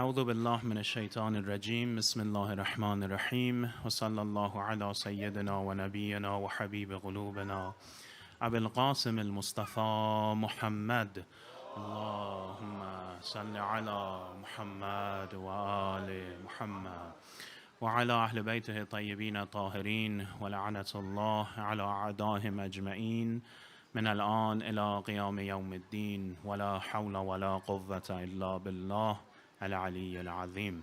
أعوذ بالله من الشيطان الرجيم بسم الله الرحمن الرحيم وصلى الله على سيدنا ونبينا وحبيب قلوبنا أبي القاسم المصطفى محمد اللهم صل على محمد وآل محمد وعلى أهل بيته الطيبين الطاهرين ولعنة الله على أعدائهم أجمعين من الآن إلى قيام يوم الدين ولا حول ولا قوة إلا بالله العلي العظيم.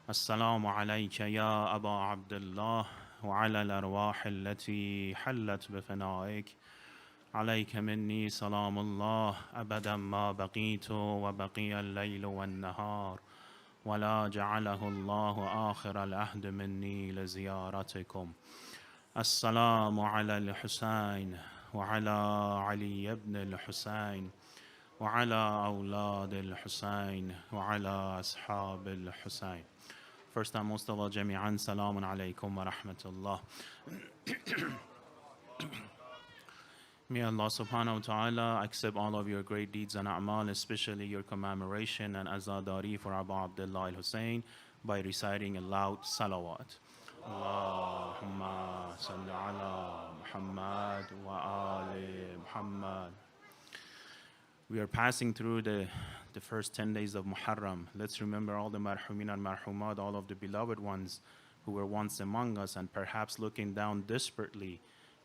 السلام عليك يا أبا عبد الله وعلى الأرواح التي حلت بفنائك. عليك مني سلام الله أبدا ما بقيت وبقي الليل والنهار ولا جعله الله آخر العهد مني لزيارتكم. السلام على الحسين وعلى علي بن الحسين وعلى أولاد الحسين وعلى أصحاب الحسين. First and most of all, جميعا سلام عليكم ورحمة الله. May Allah subhanahu wa ta'ala accept all of your great deeds and a'mal, especially your commemoration and azadari for Abu Abdullah al-Hussein by reciting a loud salawat. Allahumma salli ala Muhammad wa ali Muhammad. We are passing through the first 10 days of Muharram. Let's remember all the marhumin and marhumat, all of the beloved ones who were once among us and perhaps looking down desperately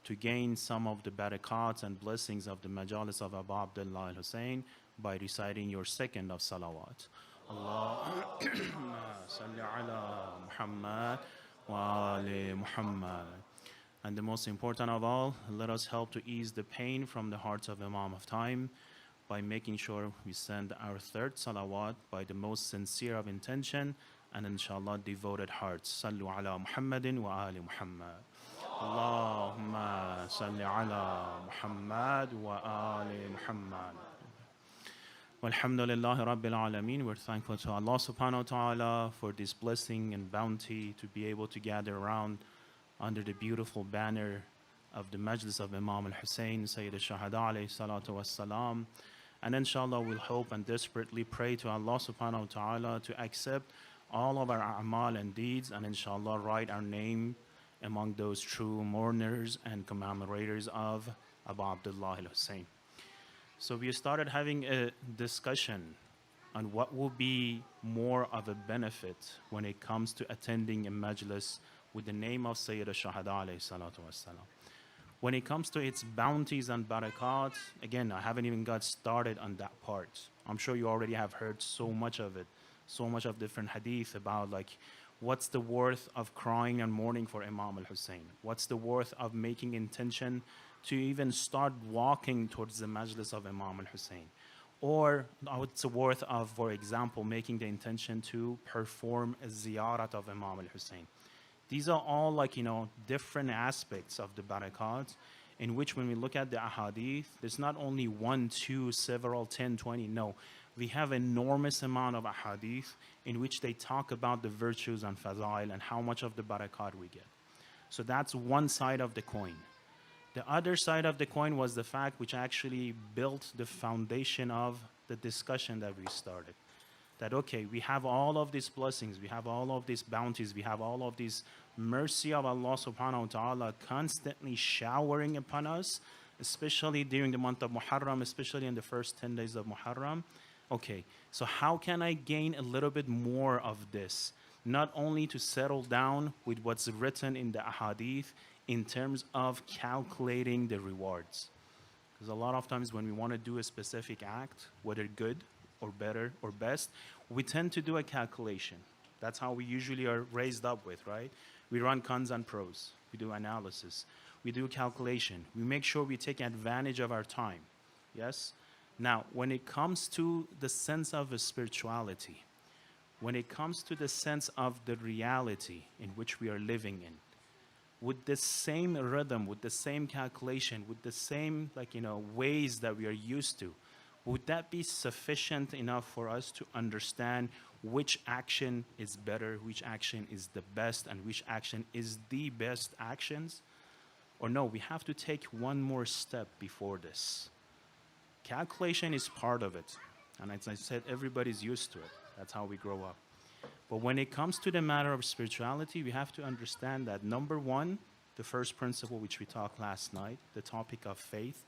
to gain some of the barakats and blessings of the majalis of Abu Abdullah al-Hussein by reciting your second of salawat. Allahumma salli ala Muhammad wa ali Muhammad. And the most important of all, let us help to ease the pain from the hearts of Imam of Time by making sure we send our third salawat by the most sincere of intention and inshallah devoted hearts. Sallu ala Muhammadin wa ali Muhammad. Allahumma salli ala Muhammad wa ali Muhammad. Walhamdulillahi Rabbil Alameen. We're thankful to Allah subhanahu wa ta'ala for this blessing and bounty to be able to gather around under the beautiful banner of the Majlis of Imam al-Hussein, Sayyid al-Shahada alayhi salatu wassalam. And inshallah we'll hope and desperately pray to Allah subhanahu wa ta'ala to accept all of our a'mal and deeds and inshallah write our name among those true mourners and commemorators of Abu Abdullah al-Hussein. So we started having a discussion on what will be more of a benefit when it comes to attending a majlis with the name of Sayyid al-Shahada alayhi salatu wassalam. When it comes to its bounties and barakat, again, I haven't even got started on that part. I'm sure you already have heard so much of it, so much of different hadith about like what's the worth of crying and mourning for Imam al-Hussein? What's the worth of making intention to even start walking towards the majlis of Imam al-Hussein? Or what's the worth of, for example, making the intention to perform a ziyarat of Imam al-Hussein? These are all like, different aspects of the barakat in which when we look at the ahadith, there's not only one, two, several, 10, 20, no. We have enormous amount of ahadith in which they talk about the virtues and fazail and how much of the barakat we get. So that's one side of the coin. The other side of the coin was the fact which actually built the foundation of the discussion that we started. That, okay, we have all of these blessings, we have all of these bounties, we have all of this mercy of Allah subhanahu wa ta'ala constantly showering upon us, especially during the month of Muharram, especially in the first 10 days of Muharram. Okay, so how can I gain a little bit more of this? Not only to settle down with what's written in the ahadith in terms of calculating the rewards. Because a lot of times when we want to do a specific act, whether good or better or best, we tend to do a calculation. That's how we usually are raised up with, right? We run cons and pros. We do analysis. We do calculation. We make sure we take advantage of our time. Yes? Now, when it comes to the sense of a spirituality, when it comes to the sense of the reality in which we are living in, with the same rhythm, with the same calculation, with the same ways that we are used to, would that be sufficient enough for us to understand which action is better, which action is the best, and which action is the best actions? Or no, we have to take one more step before this. Calculation is part of it. And as I said, everybody's used to it. That's how we grow up. But when it comes to the matter of spirituality, we have to understand that number one, the first principle which we talked last night, the topic of faith,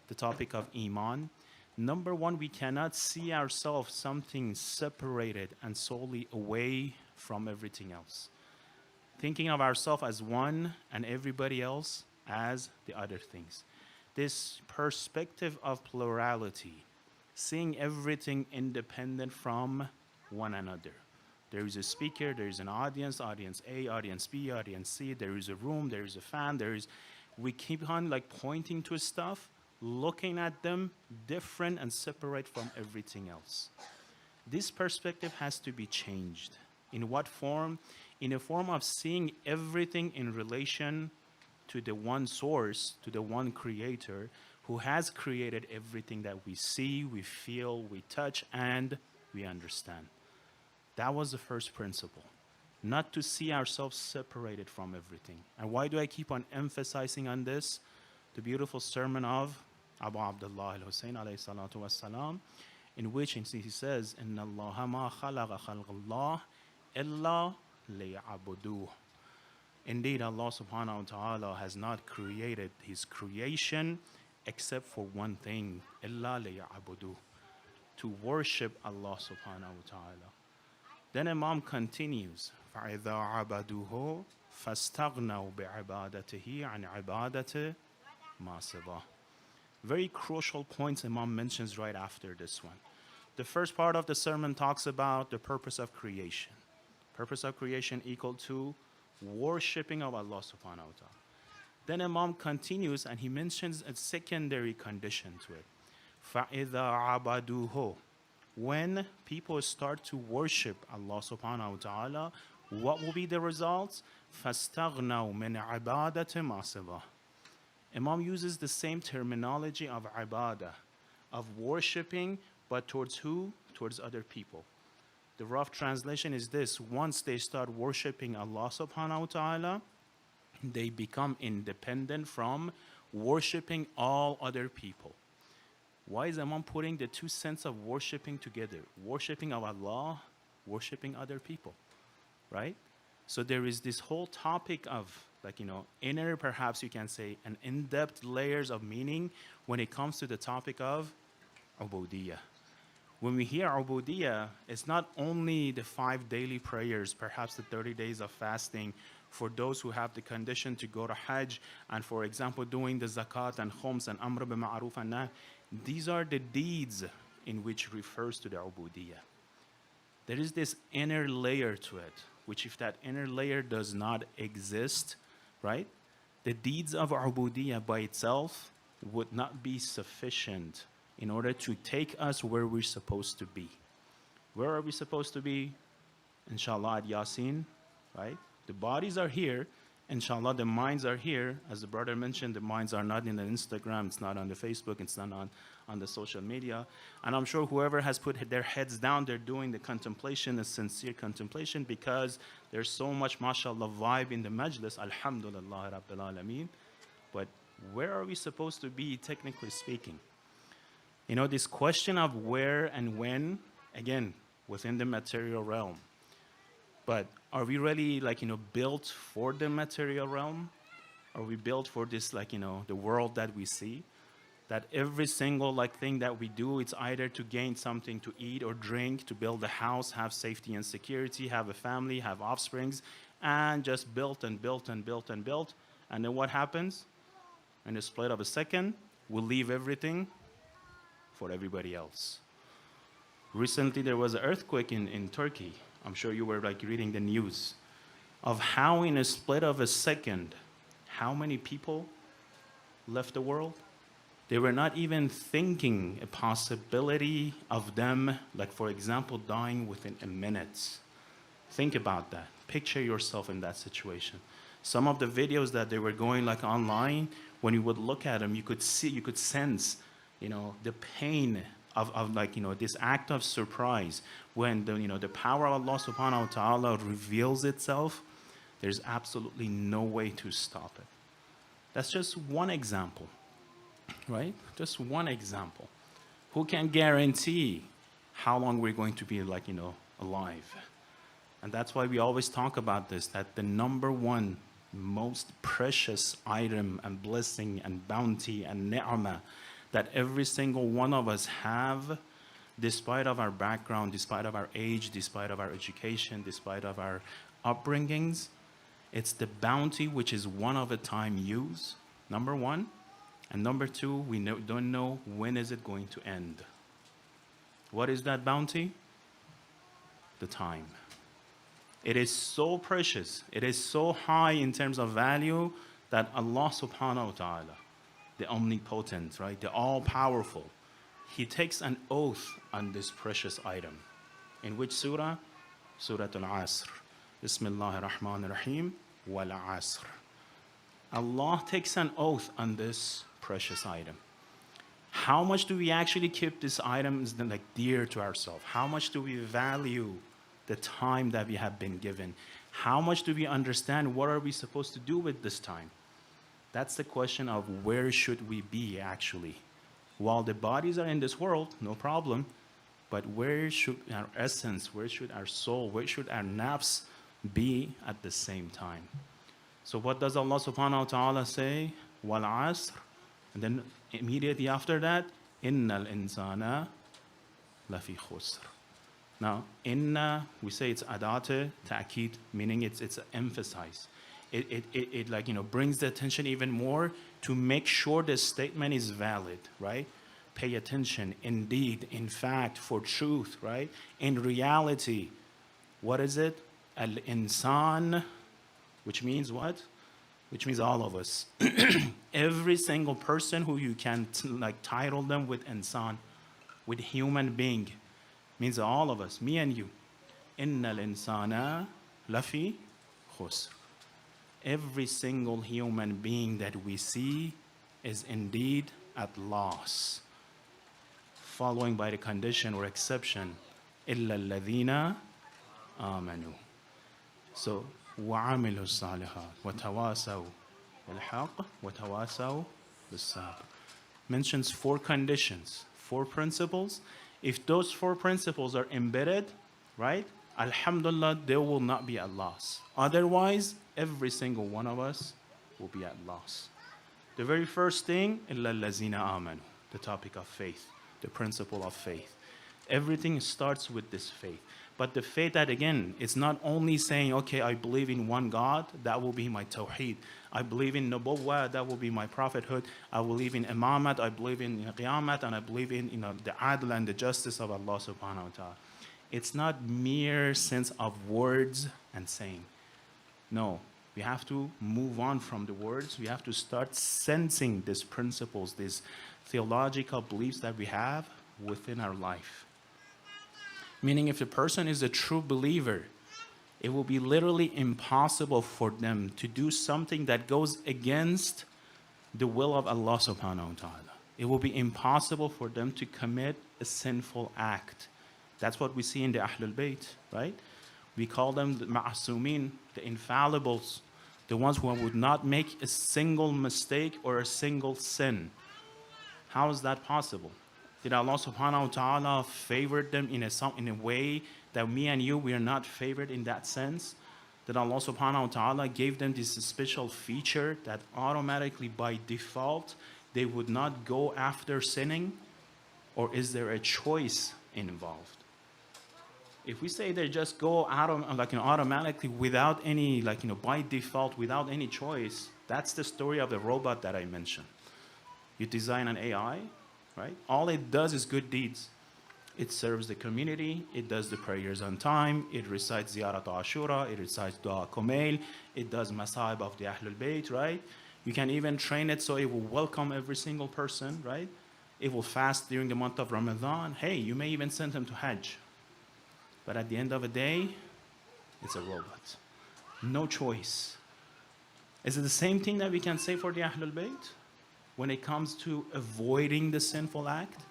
the topic of Iman. Number one, we cannot see ourselves something separated and solely away from everything else. Thinking of ourselves as one and everybody else as the other things. This perspective of plurality, seeing everything independent from one another. There is a speaker, there is an audience, audience A, audience B, audience C, there is a room, there is a fan, we keep on like pointing to stuff, looking at them different and separate from everything else. This perspective has to be changed. In what form? In a form of seeing everything in relation to the one source, to the one creator who has created everything that we see, we feel, we touch, and we understand. That was the first principle. Not to see ourselves separated from everything. And why do I keep on emphasizing on this? The beautiful sermon of Abu Abdullah al-Hussein alayhi salatu wassalam, in which he says, "Inna Allah ma khalaqa khalqallah illa liya'buduh." Indeed, Allah subhanahu wa ta'ala has not created his creation except for one thing, illa liya'buduh, to worship Allah subhanahu wa ta'ala. Then Imam continues, فَإِذَا عَبَدُوهُ فَاسْتَغْنَوْا بِعِبَادَتِهِ عَنْ عِبَادَةِ مَا سِوَاهُ. Very crucial points Imam mentions right after this one. The first part of the sermon talks about the purpose of creation. Purpose of creation equal to worshipping of Allah subhanahu wa ta'ala. Then Imam continues and he mentions a secondary condition to it. فَإِذَا عَبَدُوهُ. When people start to worship Allah subhanahu wa ta'ala, what will be the results? فَاسْتَغْنَوْا مِنْ عِبَادَةِ مَا سِوَاهُ. Imam uses the same terminology of ibadah, of worshipping, but towards who? Towards other people. The rough translation is this: once they start worshipping Allah subhanahu wa ta'ala, they become independent from worshipping all other people. Why is Imam putting the two sense of worshipping together? Worshipping of Allah, worshipping other people, right? So there is this whole topic of, inner, perhaps you can say, an in-depth layers of meaning when it comes to the topic of ubudiyah. When we hear ubudiyah, it's not only the 5 daily prayers, perhaps the 30 days of fasting for those who have the condition to go to Hajj, and for example, doing the zakat and khums and amr bil ma'ruf and nahy. These are the deeds in which refers to the ubudiyah. There is this inner layer to it, which if that inner layer does not exist, right, the deeds of ubudiyah by itself would not be sufficient in order to take us where we're supposed to be. Where are we supposed to be? Inshallah at Yasin, right? The bodies are here. Inshallah, the minds are here. As the brother mentioned, the minds are not in the Instagram, it's not on the Facebook, it's not on the social media. And I'm sure whoever has put their heads down, they're doing the contemplation, the sincere contemplation, because there's so much, mashallah, vibe in the majlis. Alhamdulillah Rabbil Alameen. But where are we supposed to be, technically speaking? This question of where and when, again, within the material realm. But are we really, built for the material realm? Are we built for this, the world that we see? That every single, thing that we do, it's either to gain something to eat or drink, to build a house, have safety and security, have a family, have offsprings, and just built and built and built and built. And then what happens? In a split of a second, we'll leave everything for everybody else. Recently, there was an earthquake in Turkey. I'm sure you were reading the news of how in a split of a second, how many people left the world. They were not even thinking a possibility of them, for example, dying within a minute. Think about that. Picture yourself in that situation. Some of the videos that they were going online, when you would look at them, you could sense, the pain of this act of surprise. When the power of Allah subhanahu wa ta'ala reveals itself, there's absolutely no way to stop it. That's just one example, right? Just one example. Who can guarantee how long we're going to be alive. And that's why we always talk about this, that the number one most precious item and blessing and bounty and ni'mah that every single one of us have, despite of our background, despite of our age, despite of our education, despite of our upbringings, it's the bounty which is one of a time use, number one. And number two, we don't know when is it going to end. What is that bounty? The time. It is so precious, it is so high in terms of value that Allah subhanahu wa ta'ala, the omnipotent, right, the all-powerful, He takes an oath on this precious item. In which surah? Surah Al-Asr. Bismillahir Rahmanir Rahim. Wal Asr. Allah takes an oath on this precious item. How much do we actually keep this item dear to ourselves? How much do we value the time that we have been given? How much do we understand what are we supposed to do with this time? That's the question of where should we be actually. While the bodies are in this world, no problem, but where should our essence, where should our soul, where should our nafs be at the same time? So what does Allah subhanahu wa ta'ala say? Wal asr. And then immediately after that, innal insana lafi khusr. Now, inna, we say it's adate ta'kid, meaning it's emphasized. It brings the attention even more to make sure the statement is valid, right? Pay attention, indeed, in fact, for truth, right? In reality, what is it? Al-insan, which means what? Which means all of us. Every single person who you can title them with insan, with human being, means all of us, me and you. Innal insana lafi khusr. Every single human being that we see is indeed at loss. Following by the condition or exception, إِلَّا الَّذِينَ آمَنُوا. So, وَعَمِلُوا الصَّالِحَاتِ وَتَوَاسَوْا بِالْحَقِّ وَتَوَاسَوْا بِالصَّبْرِ. Mentions 4 conditions, 4 principles. If those 4 principles are embedded, right, alhamdulillah, there will not be a loss. Otherwise, every single one of us will be at loss. The very first thing, إِلَّا الَّذِينَ آمَنُوا, the topic of faith, the principle of faith. Everything starts with this faith. But the faith that, again, it's not only saying, okay, I believe in one God, that will be my tawheed. I believe in nubuwwah, that will be my prophethood. I believe in imamat, I believe in qiyamat, and I believe in the adl and the justice of Allah subhanahu wa ta'ala. It's not mere sense of words and saying. No, we have to move on from the words. We have to start sensing these principles, these theological beliefs that we have within our life. Meaning if a person is a true believer, it will be literally impossible for them to do something that goes against the will of Allah subhanahu wa ta'ala. It will be impossible for them to commit a sinful act. That's what we see in the Ahlul Bayt, right? We call them the ma'asumin, the infallibles, the ones who would not make a single mistake or a single sin. How is that possible? Did Allah subhanahu wa ta'ala favor them in a way that me and you, we are not favored in that sense? That Allah subhanahu wa ta'ala gave them this special feature that automatically by default, they would not go after sinning? Or is there a choice involved? If we say they just go automatically without any, by default, without any choice, that's the story of the robot that I mentioned. You design an AI, right? All it does is good deeds. It serves the community, it does the prayers on time, it recites Ziyarat Ashura, it recites Dua Kumail, it does Masaib of the Ahlul Bayt, right? You can even train it so it will welcome every single person, right? It will fast during the month of Ramadan. Hey, you may even send him to Hajj. But at the end of the day, it's a robot. No choice. Is it the same thing that we can say for the Ahlul Bayt when it comes to avoiding the sinful act?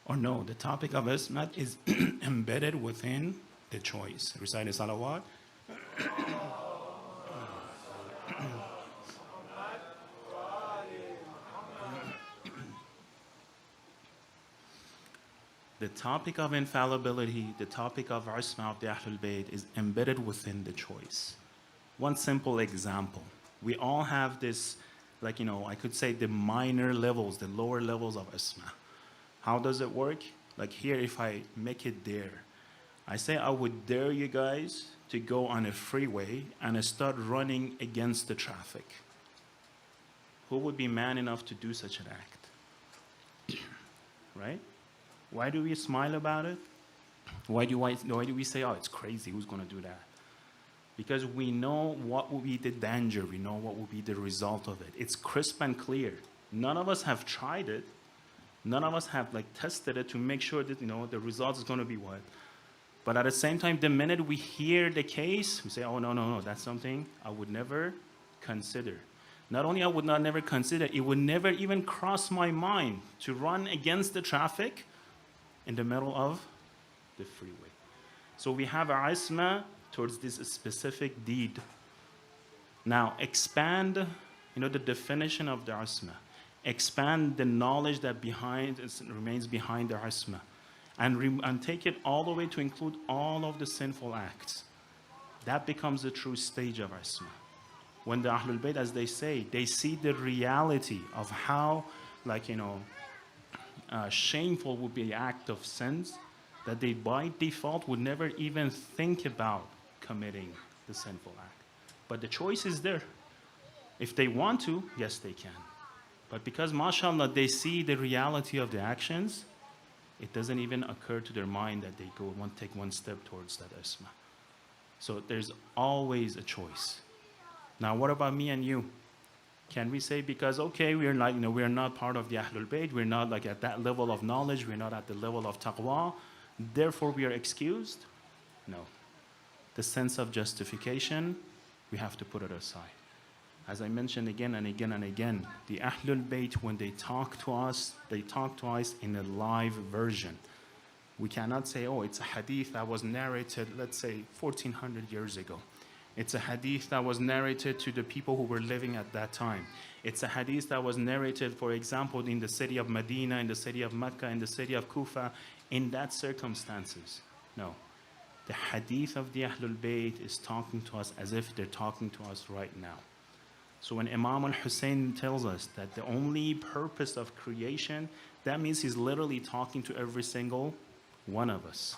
Or no, the topic of ismat is embedded within the choice. Recite the salawat. The topic of infallibility, the topic of Isma of the Ahlul Bayt is embedded within the choice. One simple example. We all have this, like, I could say the minor levels, the lower levels of Isma. How does it work? Like here, if I make it dare, I say I would dare you guys to go on a freeway and start running against the traffic. Who would be man enough to do such an act? Right? Why do we smile about it? Why do we say, oh, it's crazy, who's going to do that? Because we know what will be the danger, we know what will be the result of it. It's crisp and clear. None of us have tried it. None of us have tested it to make sure that the result is going to be what. But at the same time, the minute we hear the case, we say, oh, no, that's something I would never consider. Not only I would not never consider, it would never even cross my mind to run against the traffic in the middle of the freeway. So we have our isma towards this specific deed. Now expand, the definition of the isma. Expand the knowledge that remains behind the isma. And take it all the way to include all of the sinful acts. That becomes the true stage of isma. When the Ahlul Bayt, as they say, they see the reality of how, shameful would be the act of sins, that they by default would never even think about committing the sinful act. But the choice is there. If they want to, yes, they can. But because, mashallah, they see the reality of the actions, it doesn't even occur to their mind that they take one step towards that isma. So there's always a choice. Now, what about me and you? Can we say because, okay, we're not part of the Ahlul Bayt, we're not at that level of knowledge, we're not at the level of taqwa, therefore we are excused? No. The sense of justification, we have to put it aside. As I mentioned again and again and again, the Ahlul Bayt, when they talk to us, they talk to us in a live version. We cannot say, oh, it's a hadith that was narrated, let's say, 1400 years ago. It's a hadith that was narrated to the people who were living at that time. It's a hadith that was narrated, for example, in the city of Medina, in the city of Mecca, in the city of Kufa, in that circumstances. No. The hadith of the Ahlul Bayt is talking to us as if they're talking to us right now. So when Imam al-Hussein tells us that the only purpose of creation, that means he's literally talking to every single one of us.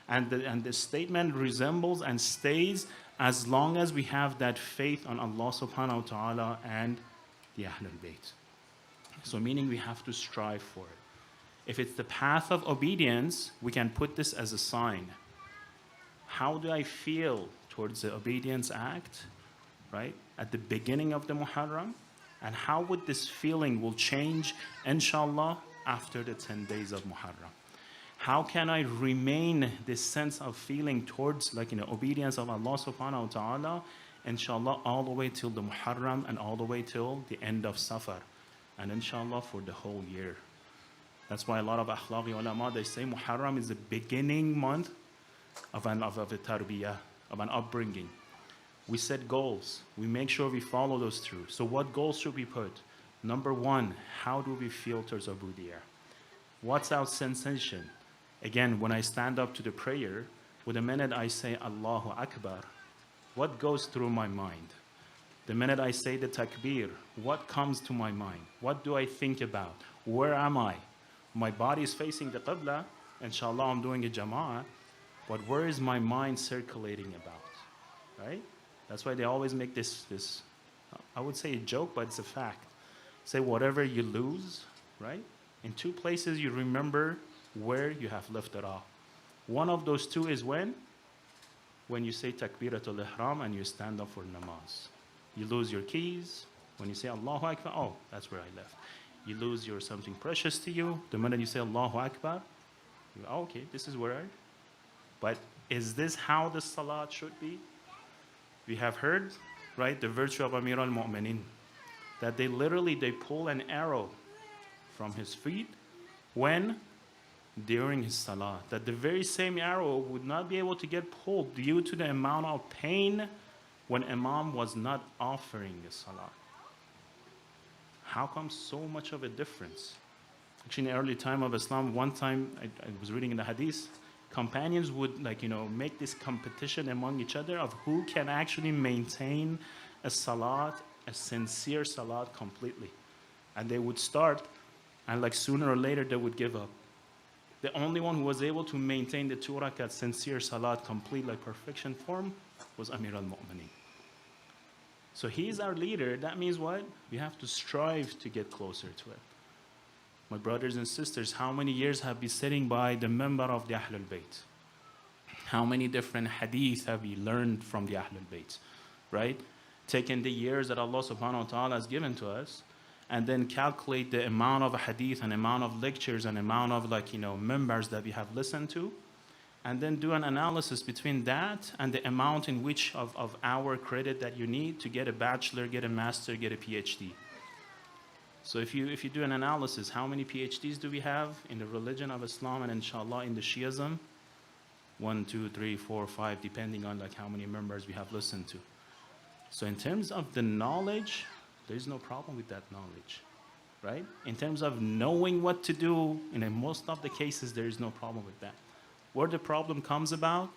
And the statement resembles and stays as long as we have that faith on Allah subhanahu wa ta'ala and the Ahlul Bayt. So meaning we have to strive for it. If it's the path of obedience, we can put this as a sign. How do I feel towards the obedience act, right, at the beginning of the Muharram? And how would this feeling will change, inshallah, after the 10 days of Muharram? How can I remain this sense of feeling towards obedience of Allah subhanahu wa ta'ala, inshallah, all the way till the Muharram and all the way till the end of Safar, and inshallah for the whole year. That's why a lot of akhlaqi ulama, they say Muharram is the beginning month of a tarbiyah, of an upbringing. We set goals. We make sure we follow those through. So what goals should we put? Number one, how do we feel towards ubudiyah? What's our sensation? Again, when I stand up to the prayer, with the minute I say Allahu Akbar, what goes through my mind? The minute I say the takbir, what comes to my mind? What do I think about? Where am I? My body is facing the qibla, inshallah I'm doing a jama'ah, but where is my mind circulating about? Right? That's why they always make this, I would say a joke, but it's a fact. Say whatever you lose, right? In two places you remember where you have left it off. One of those two is when you say takbiratul ihram and you stand up for namaz. You lose your keys. When you say Allahu Akbar, oh, that's where I left. You lose something precious to you. The minute you say Allahu Akbar, oh, okay, this is where But is this how the salat should be? We have heard, right, the virtue of Amir al-Mu'minin, that they pull an arrow from his feet during his salah, that the very same arrow would not be able to get pulled due to the amount of pain when Imam was not offering the salah. How come so much of a difference? Actually, in the early time of Islam, one time I was reading in the hadith, companions would make this competition among each other of who can actually maintain a salat, a sincere salat completely. And they would start, and like sooner or later they would give up. The only one who was able to maintain the 2 rakat sincere salat complete, like perfection form, was Amir al-Mu'mineen. So he's our leader. That means what? We have to strive to get closer to it. My brothers and sisters, how many years have we sitting by the member of the Ahlul Bayt? How many different hadith have we learned from the Ahlul Bayt? Right? Taking the years that Allah subhanahu wa ta'ala has given to us, and then calculate the amount of hadith and amount of lectures and amount of members that we have listened to, and then do an analysis between that and the amount in which of our credit that you need to get a bachelor, get a master, get a PhD. So if you do an analysis, how many PhDs do we have in the religion of Islam and inshallah in the Shiism? 1, 2, 3, 4, 5, depending on how many members we have listened to. So in terms of the knowledge, there is no problem with that knowledge, right? In terms of knowing what to do, in most of the cases, there is no problem with that. Where the problem comes about,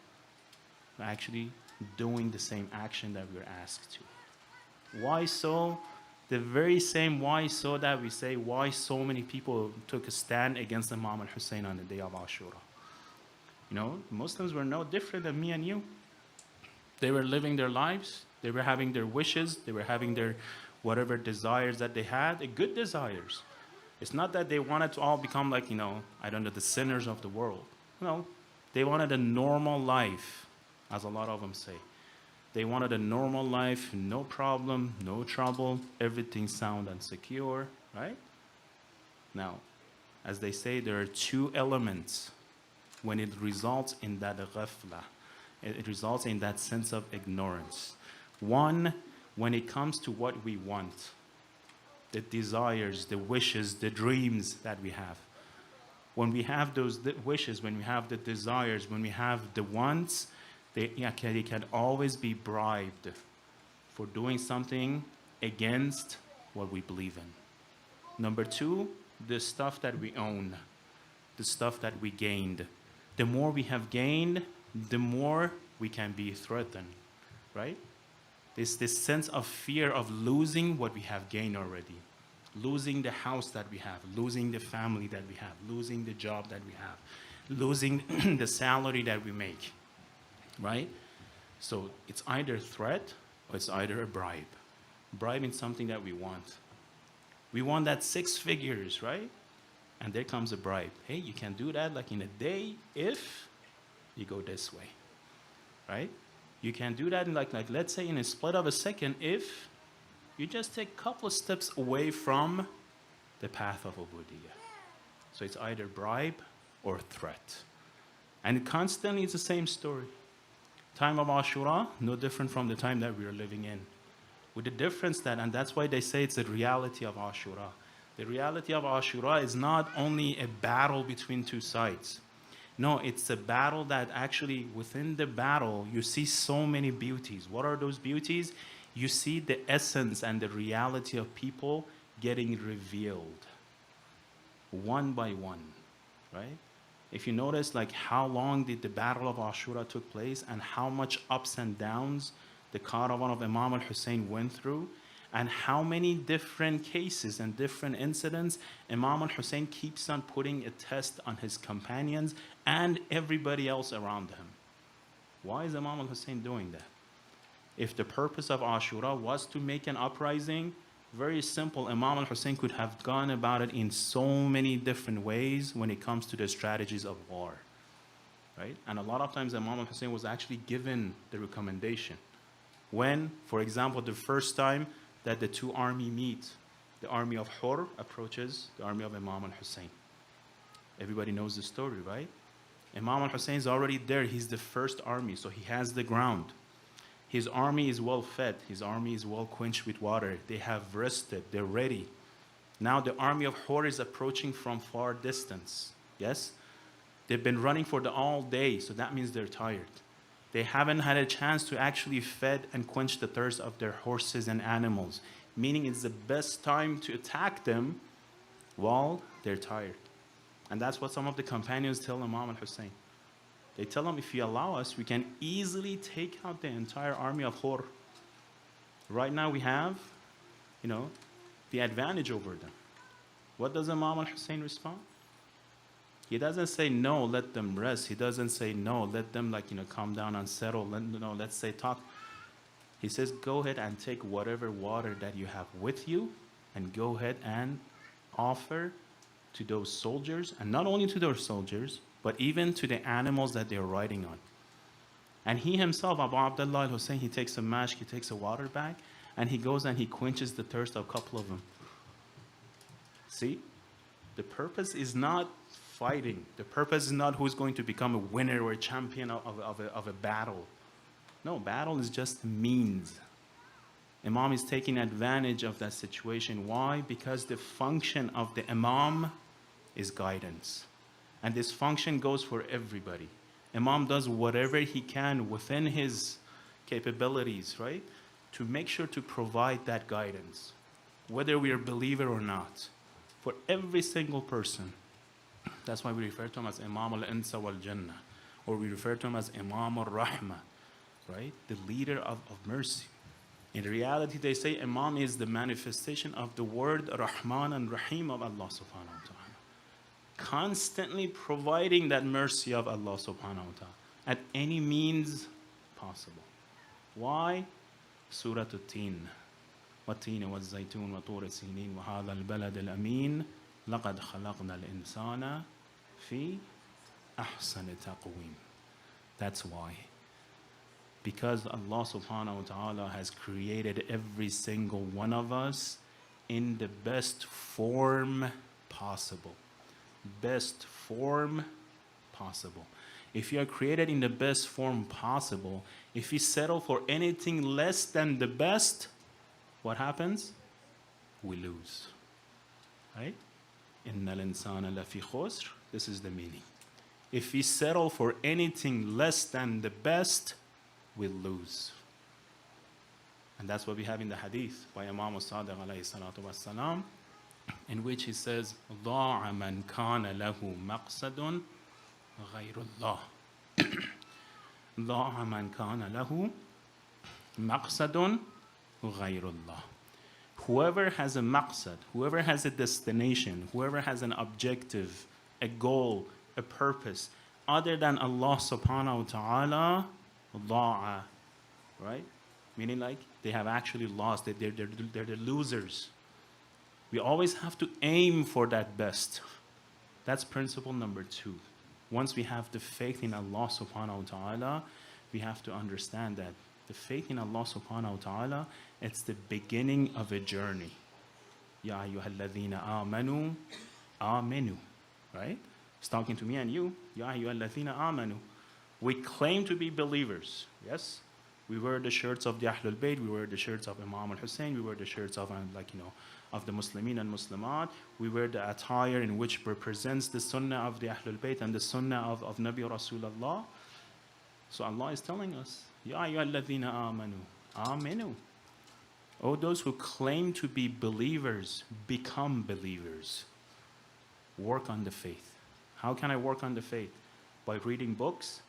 actually doing the same action that we're asked to. Why so? The very same why so that we say why so many people took a stand against Imam al-Hussein on the day of Ashura. Muslims were no different than me and you. They were living their lives. They were having their wishes. They were having their whatever desires that they had, good desires. It's not that they wanted to all become the sinners of the world. No, they wanted a normal life, as a lot of them say. They wanted a normal life, no problem, no trouble, everything sound and secure, right? Now, as they say, there are 2 elements when it results in that ghafla. It results in that sense of ignorance. One, when it comes to what we want, the desires, the wishes, the dreams that we have. When we have those wishes, when we have the desires, when we have the wants, they can always be bribed for doing something against what we believe in. Number 2, the stuff that we own, the stuff that we gained. The more we have gained, the more we can be threatened, right? This sense of fear of losing what we have gained already. Losing the house that we have, losing the family that we have, losing the job that we have, losing the salary that we make, right? So it's either threat or it's either a bribe. Bribing something that we want. We want that 6 figures, right? And there comes a bribe. Hey, you can do that in a day if you go this way, right? You can do that in let's say in a split of a second if you just take a couple of steps away from the path of Ubudiyya. So it's either bribe or threat. And constantly it's the same story. Time of Ashura, no different from the time that we are living in. With the difference and that's why they say it's the reality of Ashura. The reality of Ashura is not only a battle between 2 sides. No, it's a battle that actually within the battle you see so many beauties. What are those beauties? You see the essence and the reality of people getting revealed one by one, right? If you notice how long did the Battle of Ashura took place and how much ups and downs the caravan of Imam al-Hussein went through, and how many different cases and different incidents Imam al-Hussein keeps on putting a test on his companions and everybody else around him. Why is Imam al-Hussein doing that? If the purpose of Ashura was to make an uprising, very simple, Imam al-Hussein could have gone about it in so many different ways when it comes to the strategies of war, right? And a lot of times Imam al-Hussein was actually given the recommendation. When, for example, the first time that the 2 armies meet, the army of Hur approaches the army of Imam al-Hussein. Everybody knows the story, right? Imam al-Hussein is already there. He's the first army, so he has the ground. His army is well fed. His army is well quenched with water. They have rested. They're ready. Now the army of Hur is approaching from far distance. Yes? They've been running for all day, so that means they're tired. They haven't had a chance to actually fed and quench the thirst of their horses and animals, meaning it's the best time to attack them while they're tired. And that's what some of the companions tell Imam al-Hussein. They tell him, if you allow us, we can easily take out the entire army of Khur. Right now we have, the advantage over them. What does Imam al-Hussein respond? He doesn't say, no, let them rest. He doesn't say, no, let them calm down and settle. Let's say talk. He says, go ahead and take whatever water that you have with you and go ahead and offer to those soldiers, and not only to those soldiers, but even to the animals that they're riding on. And he himself, Abu Abdullah al-Hussein, he takes a mashk, he takes a water bag, and he goes and he quenches the thirst of a couple of them. See? The purpose is not fighting. The purpose is not who's going to become a winner or a champion of a battle. No, battle is just a means. Imam is taking advantage of that situation. Why? Because the function of the Imam is guidance. And this function goes for everybody. Imam does whatever he can within his capabilities, right? To make sure to provide that guidance, whether we are a believer or not, for every single person. That's why we refer to him as Imam al-Insa wal-Jannah, or we refer to him as Imam al-Rahmah, right? The leader of mercy. In reality, they say Imam is the manifestation of the word Rahman and Rahim of Allah subhanahu wa ta'ala. Constantly providing that mercy of Allah subhanahu wa ta'ala at any means possible. Why? Surah At-Tin. وَالتِّينِ وَالزَّيْتُونِ وَطُورِ سِينِينَ وَهَذَا الْبَلَدِ الْأَمِينَ لَقَدْ خَلَقْنَا الْإِنسَانَ فِي أَحْسَنِ تَقْوِيمٍ. That's why. Because Allah subhanahu wa ta'ala has created every single one of us in the best form possible. Best form possible. If you are created in the best form possible, if you settle for anything less than the best, what happens? We lose. Right? إِنَّ الْإِنسَانَ لَفِي خُسْرٍ. This is the meaning. If we settle for anything less than the best, we lose. And that's what we have in the hadith by Imam al-Sadiq alayhi salatu wassalam, in which he says, ضَاعَ مَنْ كَانَ لَهُ مَقْصَدٌ غَيْرُ اللَّهِ. ضَاعَ مَنْ كَانَ لَهُ مَقْصَدٌ غَيْرُ اللَّهِ. Whoever has a maqsad, whoever has a destination, whoever has an objective, a goal, a purpose, other than Allah subhanahu wa ta'ala, ضَاعَ, right? Meaning like they have actually lost, they're the losers. We always have to aim for that best. That's principle number 2. Once we have the faith in Allah subhanahu wa ta'ala, we have to understand that the faith in Allah subhanahu wa ta'ala, it's the beginning of a journey. Ya ayyuhalladhina amanu, aminu. Right? It's talking to me and you. Ya ayyuhalladhina amanu. We claim to be believers. Yes? We wear the shirts of the Ahlul Bayt, we wear the shirts of Imam al-Hussein, we wear the shirts of of the Muslimin and Muslimat. We wear the attire in which represents the Sunnah of the Ahlul Bayt and the Sunnah of Nabi Rasulullah. So Allah is telling us, Ya ayyuhalladhina amanu, aminu. Oh, those who claim to be believers, become believers. Work on the faith. How can I work on the faith? By reading books?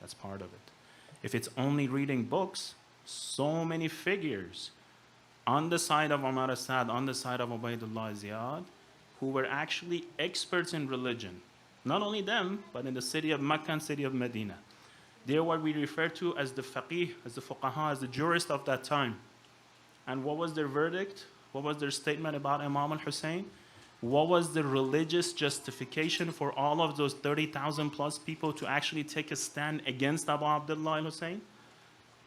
That's part of it. If it's only reading books, so many figures on the side of Umar Asad, on the side of Ubaidullah Ziyad, who were actually experts in religion. Not only them, but in the city of Mecca and city of Medina. They're what we refer to as the faqih, as the fuqaha, as the jurist of that time. And what was their verdict? What was their statement about Imam al-Hussein? What was the religious justification for all of those 30,000 plus people to actually take a stand against Abu Abdullah al-Hussein?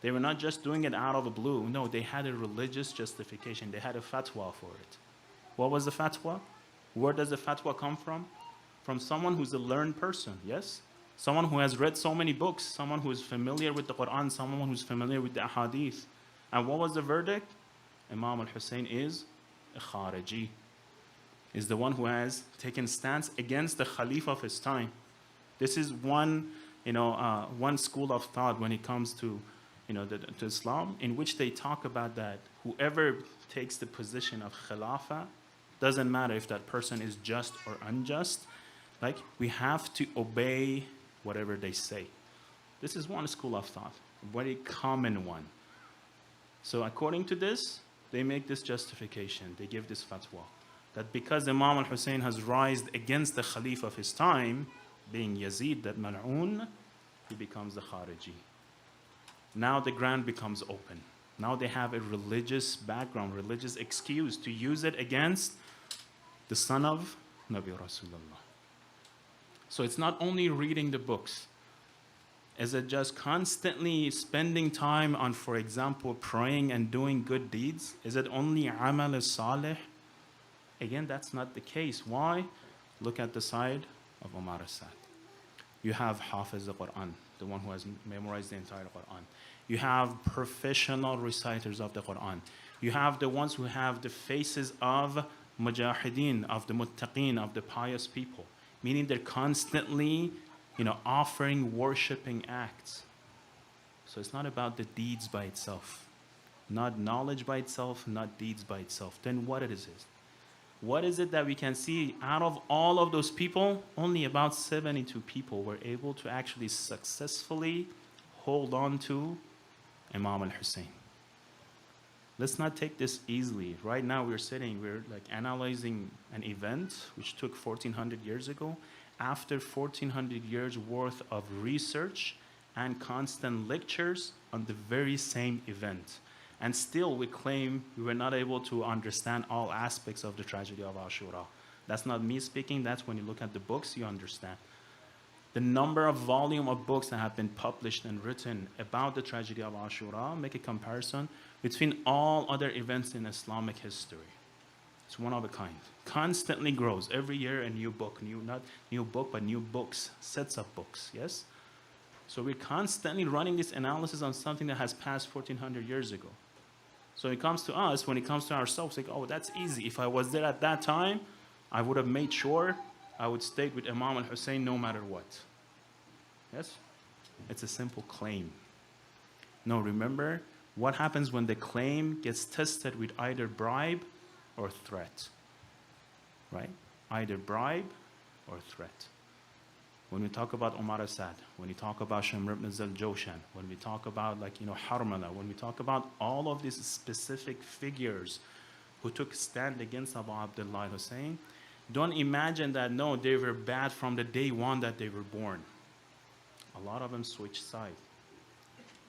They were not just doing it out of the blue. No, they had a religious justification. They had a fatwa for it. What was the fatwa? Where does the fatwa come from? From someone who's a learned person, yes? Someone who has read so many books, someone who is familiar with the Quran, someone who's familiar with the ahadith. And what was the verdict? Imam al-Hussein is a Khariji, is the one who has taken stance against the Khalifa of his time. This is one school of thought when it comes to to Islam, in which they talk about that whoever takes the position of Khilafah Doesn't matter if that person is just or unjust. Like, we have to obey whatever they say. This is one school of thought, a very common one. So according to this, they make this justification. They give this fatwa that because Imam al-Hussein has risen against the Khalif of his time, being Yazid, that mal'oon, he becomes the Khariji. Now the ground becomes open. Now they have a religious background, religious excuse to use it against the son of Nabi Rasulullah. So it's not only reading the books. Is it just constantly spending time on, for example, praying and doing good deeds? Is it only amal salih? Again, that's not the case. Why? Look at the side of Umar Assad. You have Hafiz al-Quran, the one who has memorized the entire Quran. You have professional reciters of the Quran. You have the ones who have the faces of mujahideen, of the muttaqeen, of the pious people. Meaning they're constantly, offering worshipping acts. So it's not about the deeds by itself. Not knowledge by itself, not deeds by itself. Then what it is? What is it that we can see out of all of those people? Only about 72 people were able to actually successfully hold on to Imam al-Hussein. Let's not take this easily. Right now we're analyzing an event which took 1400 years ago. After 1400 years worth of research and constant lectures on the very same event. And still we claim we were not able to understand all aspects of the tragedy of Ashura. That's not me speaking, that's when you look at the books, you understand. The number of volume of books that have been published and written about the tragedy of Ashura, make a comparison between all other events in Islamic history. It's one of a kind. Constantly grows. Every year a new book, not new book, but new books, sets of books, yes? So we're constantly running this analysis on something that has passed 1400 years ago. So it comes to us, when it comes to ourselves, like, oh, that's easy. If I was there at that time, I would have made sure I would stay with Imam al-Hussein no matter what. Yes? It's a simple claim. No, remember, what happens when the claim gets tested with either bribe or threat? Right? Either bribe or threat. When we talk about Umar Assad, when we talk about Shamr ibn al-Jawshan, when we talk about Harmala, when we talk about all of these specific figures who took stand against Abu Abdullah Hussein, don't imagine that, no, they were bad from the day one that they were born. A lot of them switched sides.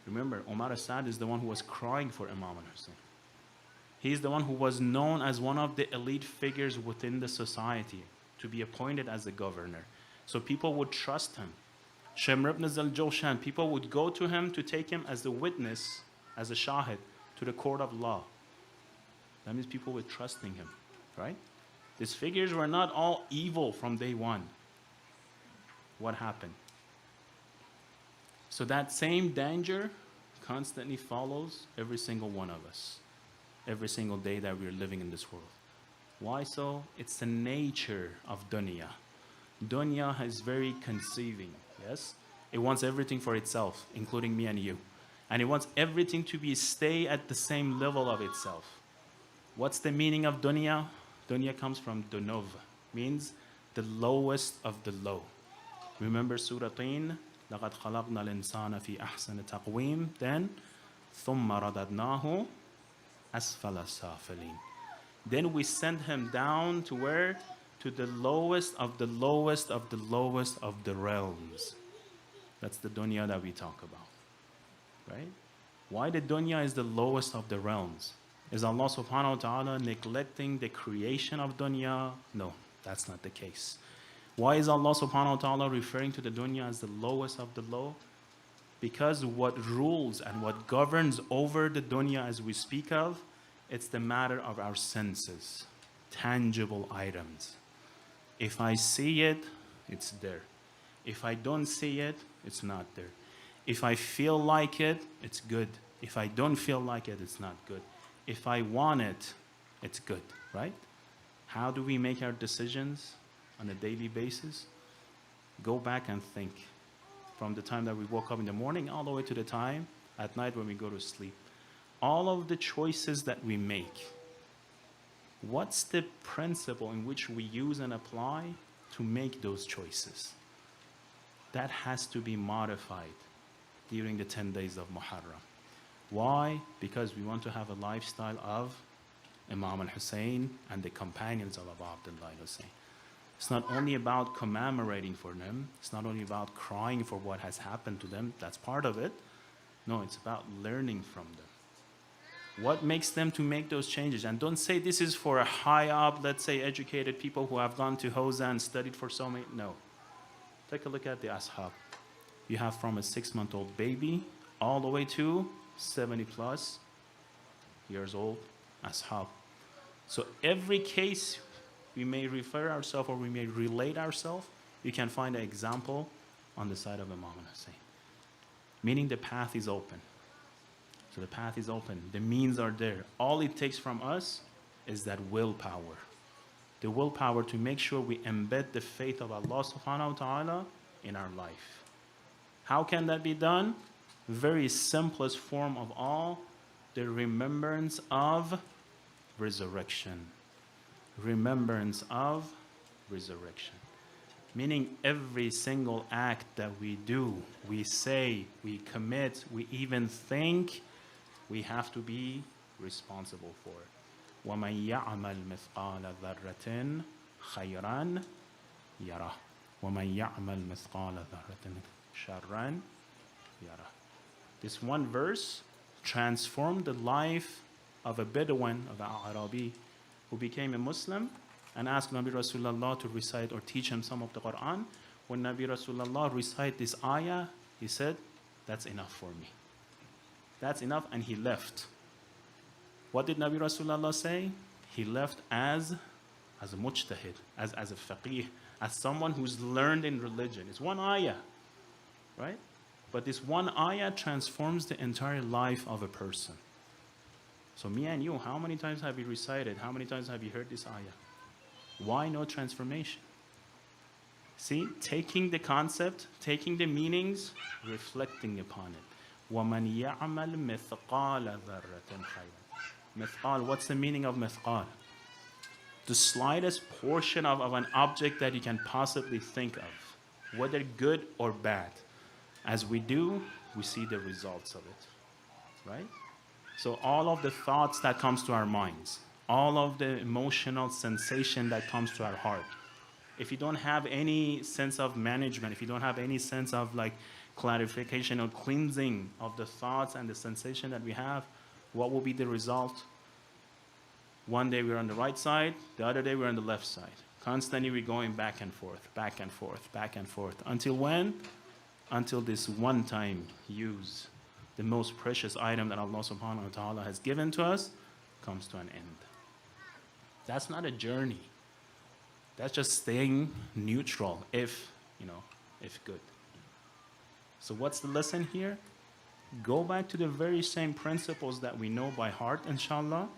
Remember, Umar Assad is the one who was crying for Imam al-Hussein. He's the one who was known as one of the elite figures within the society to be appointed as the governor. So people would trust him. Shamr ibn al-Jawshan, people would go to him to take him as the witness, as a shahid, to the court of law. That means people were trusting him, right? These figures were not all evil from day one. What happened? So that same danger constantly follows every single one of us, every single day that we're living in this world. Why so? It's the nature of dunya. Dunya is very conceiving, yes? It wants everything for itself, including me and you. And it wants everything to stay at the same level of itself. What's the meaning of dunya? Dunya comes from dunov, means the lowest of the low. Remember Surah Tin? لَقَدْ خَلَقْنَا الْإِنسَانَ فِي أَحْسَنِ تَقْوِيمٍ. Then, ثُمَّ رَدَدْنَاهُ أَسْفَلَ السَّافِلِينَ. Then we send him down to where? To the lowest of the lowest of the lowest of the realms. That's the dunya that we talk about, right? Why the dunya is the lowest of the realms? Is Allah subhanahu wa ta'ala neglecting the creation of dunya? No, that's not the case. Why is Allah subhanahu wa ta'ala referring to the dunya as the lowest of the low? Because what rules and what governs over the dunya as we speak of, it's the matter of our senses, tangible items. If I see it, it's there. If I don't see it, it's not there. If I feel like it, it's good. If I don't feel like it, it's not good. If I want it, it's good, right? How do we make our decisions on a daily basis? Go back and think. From the time that we woke up in the morning all the way to the time at night when we go to sleep. All of the choices that we make, What's the principle in which we use and apply to make those choices? That has to be modified during the 10 days of Muharram. Why? Because we want to have a lifestyle of Imam al-Hussein and the companions of Abu Abdullah al-Hussein. It's not only about commemorating for them, it's not only about crying for what has happened to them, that's part of it. No, it's about learning from them. What makes them to make those changes? And don't say this is for a high up, let's say educated people who have gone to Hosea and studied for so many. No. Take a look at the ashab. You have from a 6-month-old baby all the way to 70 plus years old ashab. So every case we may refer ourselves or we may relate ourselves, you can find an example on the side of Imam Hussein. Meaning the path is open. So the path is open. The means are there. All it takes from us is that willpower. The willpower to make sure we embed the faith of Allah subhanahu wa ta'ala in our life. How can that be done? Very simplest form of all, the remembrance of resurrection. Remembrance of resurrection. Meaning every single act that we do, we say, we commit, we even think, we have to be responsible for it. وَمَنْ يَعْمَلْ مِثْقَالَ ذَرَّةٍ خَيْرًا يَرَهُ وَمَنْ يَعْمَلْ مِثْقَالَ ذَرَّةٍ شَرًّا يَرَهُ. This one verse transformed the life of a Bedouin, of an Arabi, who became a Muslim and asked Nabi Rasulullah to recite or teach him some of the Quran. When Nabi Rasulullah recited this ayah, he said, that's enough for me. That's enough, and he left. What did Nabi Rasulullah say? He left as a mujtahid, as a faqih, as someone who's learned in religion. It's one ayah, right? But this one ayah transforms the entire life of a person. So me and you, how many times have you recited? How many times have you heard this ayah? Why no transformation? See, taking the concept, taking the meanings, reflecting upon it. وَمَنْ يَعْمَلْ مِثْقَالَ ذَرَّةٍ خَيْرًا. Mithqal, what's the meaning of mithqal? The slightest portion of an object that you can possibly think of, whether good or bad. As we do, we see the results of it, right? So all of the thoughts that comes to our minds, all of the emotional sensation that comes to our heart, if you don't have any sense of management, if you don't have any sense of like clarification or cleansing of the thoughts and the sensation that we have, what will be the result? One day we're on the right side, the other day we're on the left side. Constantly we're going back and forth, back and forth, back and forth. Until when? Until this one time use, the most precious item that Allah subhanahu wa ta'ala has given to us, comes to an end. That's not a journey. That's just staying neutral, if good. So what's the lesson here? Go back to the very same principles that we know by heart, inshallah,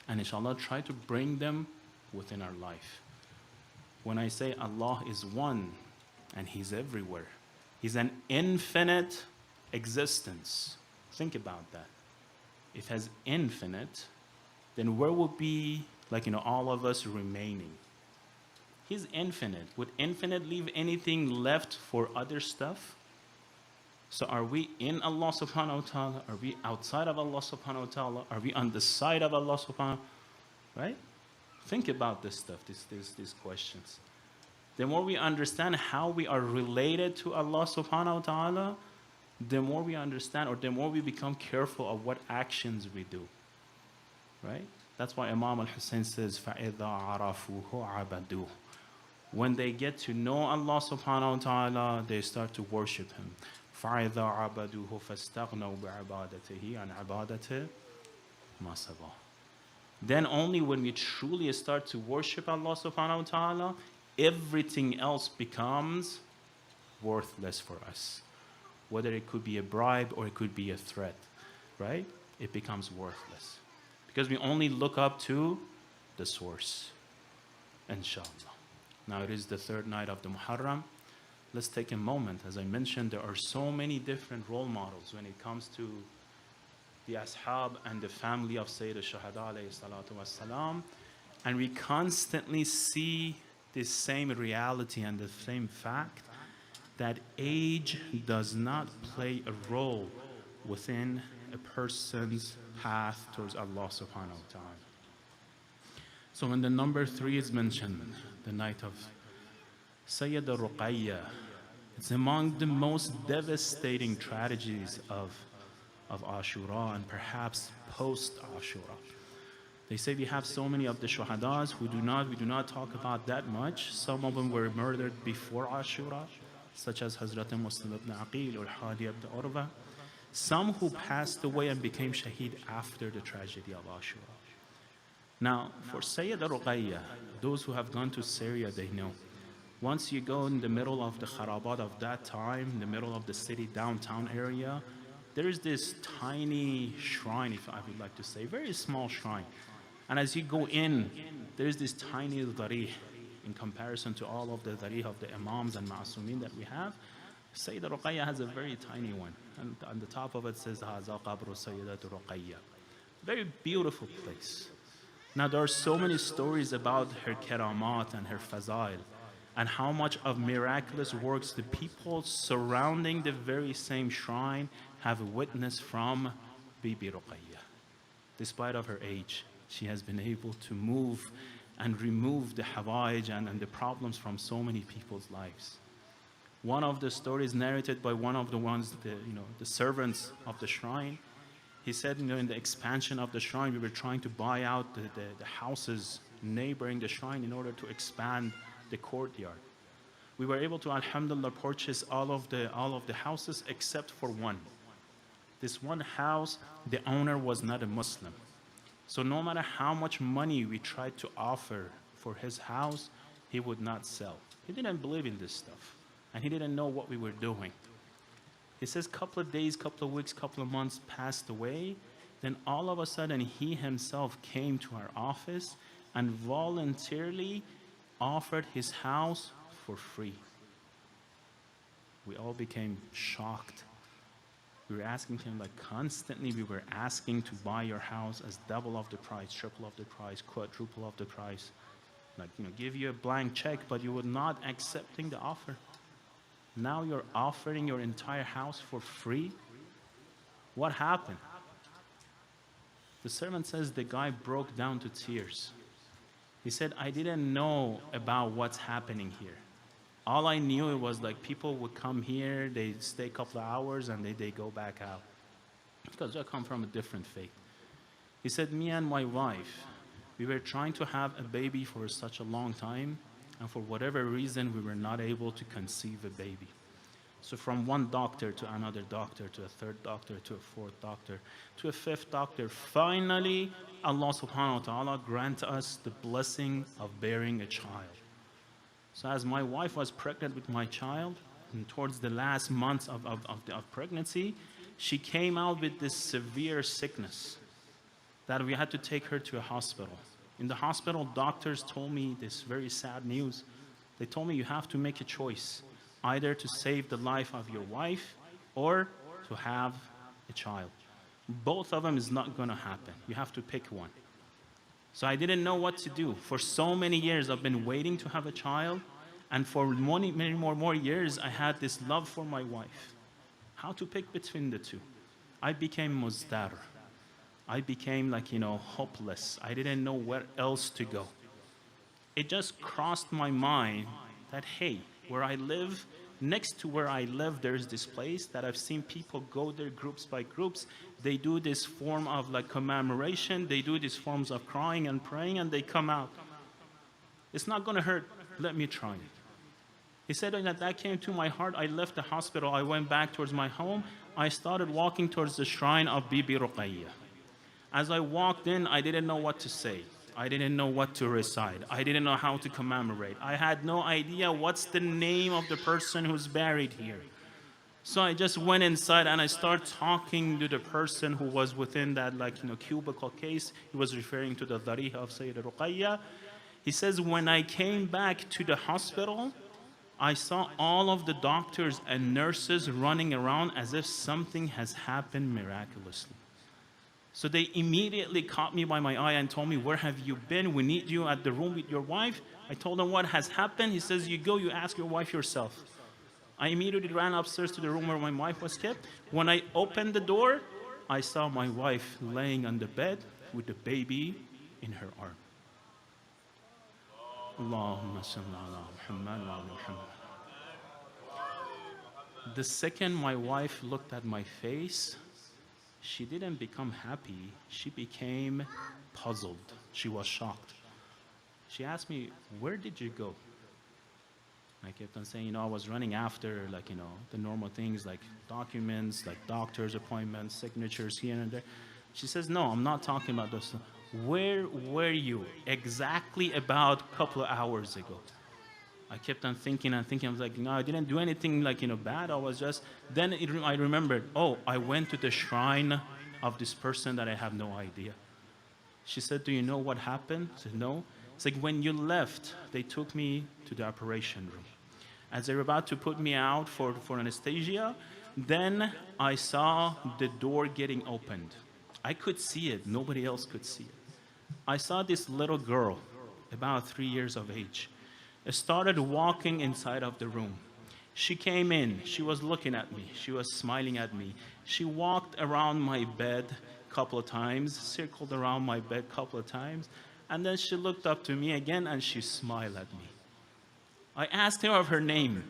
and inshallah try to bring them within our life. When I say Allah is one and He's everywhere, He's an infinite existence. Think about that. If He's infinite, then where would be all of us remaining? He's infinite. Would infinite leave anything left for other stuff? So are we in Allah subhanahu wa ta'ala? Are we outside of Allah subhanahu wa ta'ala? Are we on the side of Allah subhanahu wa ta'ala? Right? Think about this stuff, these questions. The more we understand how we are related to Allah subhanahu wa ta'ala, the more we understand, or the more we become careful of what actions we do. Right? That's why Imam al-Hussein says, فَإِذَا عَرَفُوهُ عَبَدُوهُ. When they get to know Allah subhanahu wa ta'ala, they start to worship Him. فَإِذَا عَبَدُوهُ فَاسْتَغْنَوْا بِعِبَادَتِهِ عَنْ عِبَادَتِهِ مَا سَوَاهُ. Then only when we truly start to worship Allah subhanahu wa ta'ala, everything else becomes worthless for us. Whether it could be a bribe or it could be a threat, right? It becomes worthless. Because we only look up to the source, inshallah. Now it is the third night of the Muharram. Let's take a moment. As I mentioned, there are so many different role models when it comes to the ashab and the family of Sayyid al-Shuhada alayhi salatu wassalam. And we constantly see this same reality and the same fact that age does not play a role within a person's path towards Allah subhanahu wa ta'ala. So when the number 3 is mentioned, the night of Sayyida Ruqayya, it's among the most devastating tragedies of Ashura and perhaps post-Ashura. They say we have so many of the shuhadas who we do not talk about that much. Some of them were murdered before Ashura, such as Hazrat Muslim ibn Aqil or Hadi ibn Urwa. Some who passed away and became shaheed after the tragedy of Ashura. Now, for Sayyida Ruqayya, those who have gone to Syria, they know. Once you go in the middle of the kharabat of that time, in the middle of the city downtown area, there is this tiny shrine, if I would like to say, very small shrine. And as you go in, there is this tiny dharih in comparison to all of the dharih of the imams and ma'asumin that we have. Sayyida Ruqayya has a very tiny one. And on the top of it says, Haza qabru Sayyidatu Ruqayya. Very beautiful place. Now there are so many stories about her karamat and her fazail, and how much of miraculous works the people surrounding the very same shrine have witnessed from Bibi Ruqayya. Despite of her age, she has been able to move and remove the hawaij and the problems from so many people's lives. One of the stories narrated by one of the ones, the servants of the shrine, he said, in the expansion of the shrine, we were trying to buy out the houses neighboring the shrine in order to expand the courtyard. We were able to, alhamdulillah, purchase all of the houses except for one. This one house, the owner was not a Muslim. So no matter how much money we tried to offer for his house, he would not sell. He didn't believe in this stuff, and he didn't know what we were doing. He says couple of days, couple of weeks, couple of months passed away. Then all of a sudden, he himself came to our office and voluntarily offered his house for free. We all became shocked. We were asking him, constantly we were asking to buy your house as double of the price, triple of the price, quadruple of the price. Give you a blank check, but you were not accepting the offer. Now you're offering your entire house for free? What happened? The servant says the guy broke down to tears. He said, I didn't know about what's happening here. All I knew it was people would come here, they stay a couple of hours, and they go back out. Because I come from a different faith. He said, me and my wife, we were trying to have a baby for such a long time, and for whatever reason, we were not able to conceive a baby. So from one doctor to another doctor, to a third doctor, to a fourth doctor, to a fifth doctor, finally, Allah subhanahu wa ta'ala grant us the blessing of bearing a child. So as my wife was pregnant with my child, and towards the last months of pregnancy, she came out with this severe sickness that we had to take her to a hospital. In the hospital, doctors told me this very sad news. They told me you have to make a choice, either to save the life of your wife or to have a child. Both of them is not going to happen. You have to pick one. So I didn't know what to do. For so many years, I've been waiting to have a child, and for many more years, I had this love for my wife. How to pick between the two? I became muzdar. I became hopeless. I didn't know where else to go. It just crossed my mind that, hey, where I live, next to where I live, there's this place that I've seen people go there groups by groups. They do this form of commemoration. They do these forms of crying and praying, and they come out. It's not going to hurt. Let me try it. He said that came to my heart. I left the hospital. I went back towards my home. I started walking towards the shrine of Bibi Ruqayya. As I walked in, I didn't know what to say. I didn't know what to recite. I didn't know how to commemorate. I had no idea what's the name of the person who's buried here. So I just went inside and I started talking to the person who was within that cubicle case. He was referring to the dharih of Sayyida Ruqayya. He says, when I came back to the hospital, I saw all of the doctors and nurses running around as if something has happened miraculously. So they immediately caught me by my eye and told me, where have you been? We need you at the room with your wife. I told them what has happened. He says, you go, you ask your wife yourself. I immediately ran upstairs to the room where my wife was kept. When I opened the door, I saw my wife laying on the bed with the baby in her arm. Allahumma salli ala Muhammad wa ala Muhammad. The second my wife looked at my face, she didn't become happy. She became puzzled. She was shocked. She asked me, where did you go? I kept on saying, I was running after, the normal things like documents, like doctor's appointments, signatures here and there. She says, no, I'm not talking about those. Where were you exactly about a couple of hours ago? I kept on thinking and thinking. I was like, no, I didn't do anything bad. I was just, then I remembered, I went to the shrine of this person that I have no idea. She said, do you know what happened? I said, no. It's like when you left, they took me to the operation room. As they were about to put me out for anesthesia, then I saw the door getting opened. I could see it. Nobody else could see it. I saw this little girl, about 3 years of age, started walking inside of the room. She came in. She was looking at me. She was smiling at me. She walked around my bed a couple of times, circled around my bed a couple of times, and then she looked up to me again and she smiled at me. I asked her of her name.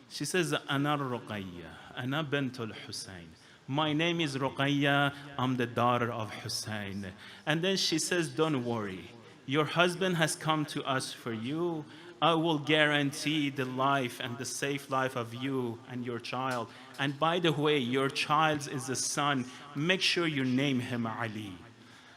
She says, Ana Ruqayya, Ana Bintul Hussein. My name is Ruqayya, I'm the daughter of Hussein. And then she says, don't worry, your husband has come to us for you. I will guarantee the life and the safe life of you and your child. And by the way, your child is a son. Make sure you name him Ali.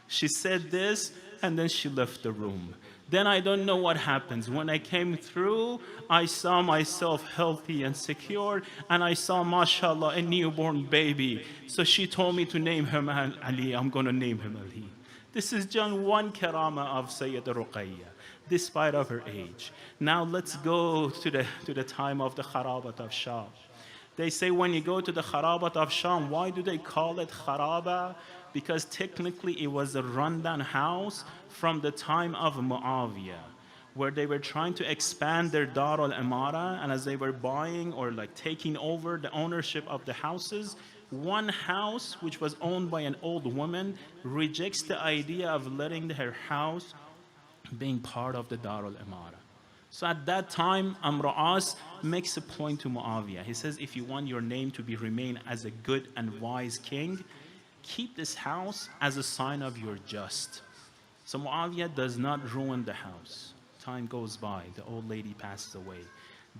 She said this, and then she left the room. Then I don't know what happens. When I came through, I saw myself healthy and secure, and I saw, mashallah, a newborn baby. So she told me to name him Ali. I'm going to name him Ali. This is just one karama of Sayyida Ruqayya, despite of her age. Now let's go to the time of the Kharabat of Sham. They say when you go to the Kharabat of Sham, why do they call it Kharaba? Because technically it was a rundown house from the time of Muawiyah, where they were trying to expand their Dar al-Imara, and as they were buying or taking over the ownership of the houses, one house which was owned by an old woman rejects the idea of letting her house being part of the Dar al-Imara. So at that time, Amr al-As makes a point to Muawiyah. He says, if you want your name to remain as a good and wise king, keep this house as a sign of your just. So Muawiyah does not ruin the house. Time goes by, the old lady passes away.